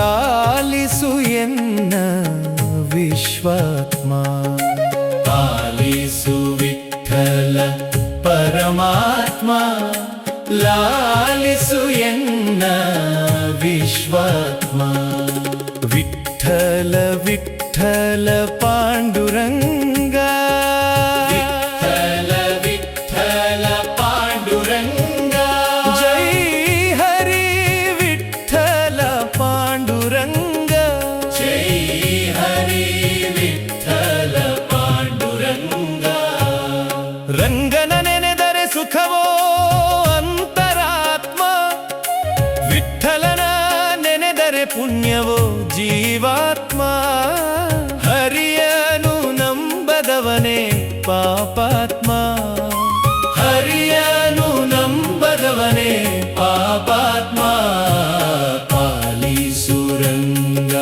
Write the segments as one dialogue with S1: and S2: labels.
S1: ಲಾಲಿಸು ಎನ್ನ ವಿಶ್ವಾತ್ಮ.
S2: ಪಾಲಿಸು ವಿಠ್ಠಲ ಪರಮಾತ್ಮ, ಲಾಲಿಸು ಎನ್ನ ವಿಶ್ವಾತ್ಮ.
S1: ವಿಠ್ಠಲ ವಿಠ್ಠಲ ಪಾಂಡುರಂಗ,
S2: ವಿಠ್ಠಲ ವಿಠ್ಠಲ ಪಾಂಡುರಂಗ.
S1: ಜೈ ಹರಿ ವಿಠ್ಠಲ ಪಾಂಡುರಂಗ.
S2: ಜೈ ಹರಿ ವಿಠ್ಠಲ ಪಾಂಡುರಂಗ.
S1: ರಂಗನ ನೆನೆದರೆ ಸುಖವೋ ಅಂತರಾತ್ಮ, ವಿಠ್ಠಲನ ನೆನೆದರೆ ಪುಣ್ಯವೋ ಜೀವಾತ್ಮ. ಹರಿಯನು ನಂಬದವನೇ ಪಾಪಾತ್ಮ,
S2: ಹರಿಯನು ನಂಬದವನೇ ಪಾಪಾತ್ಮ. ಪಾಲಿಸು ರಂಗ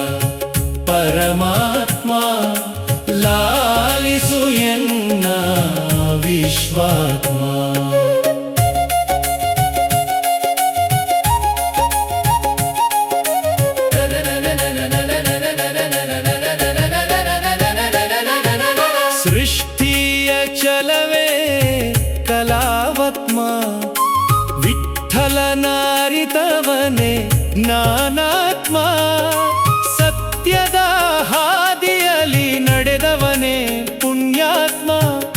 S2: ಪರಮಾತ್ಮ, ಲಾಲಿಸು ಎನ್ನ ವಿಶ್ವಾತ್ಮ.
S1: ಸೃಷ್ಟಿಯ ಚಲವೇ ಕಲಾವತ್ಮ, ವಿಠ್ಠಲನಾರಿತವನೇ ಜ್ಞಾನಾತ್ಮ. ಸತ್ಯದ ಹಾದಿಯಲ್ಲಿ ನಡೆದವನೇ ಪುಣ್ಯಾತ್ಮ,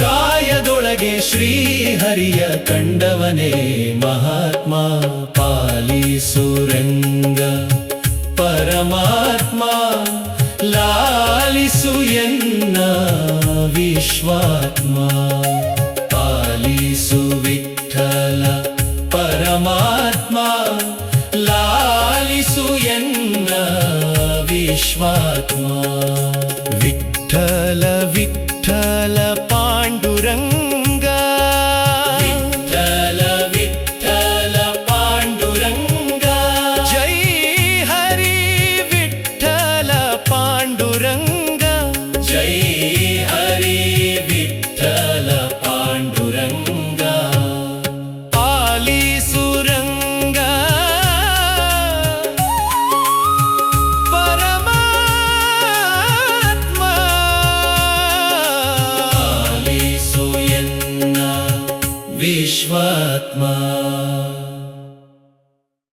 S2: ಕಾಯದೊಳಗೆ ಶ್ರೀಹರಿಯ ಕಂಡವನೇ ಮಹಾತ್ಮ. ಪಾಲಿಸು ರಂಗ ಪರಮಾತ್ಮ, ಲಾಲಿಸು ಎನ್ನ ವಿಶ್ವಾತ್ಮ. ಪಾಲಿಸು ವಿಠ್ಠಲ ಪರಮಾತ್ಮ, ಲಾಲಿಸು ಎನ್ನ ವಿಶ್ವಾತ್ಮ.
S1: ವಿಠ್ಠಲ ವಿಠ್ಠಲ ಪಾಂಡುರಂಗ,
S2: ವಿಠ್ಠಲ ವಿಠ್ಠಲ ಪಾಂಡುರಂಗ.
S1: ಜೈ ಹರಿ ವಿಠ್ಠಲ ಪಾಂಡುರಂಗ.
S2: ಜೈ ಹರಿ ವಿಠ್ಠಲ ಪಾಂಡುರಂಗ.
S1: ಪಾಲಿಸು ರಂಗ ಪರಮಾತ್ಮ,
S2: ಪಾಲಿಸು ಎನ್ನ ವಿಶ್ವಾತ್ಮ.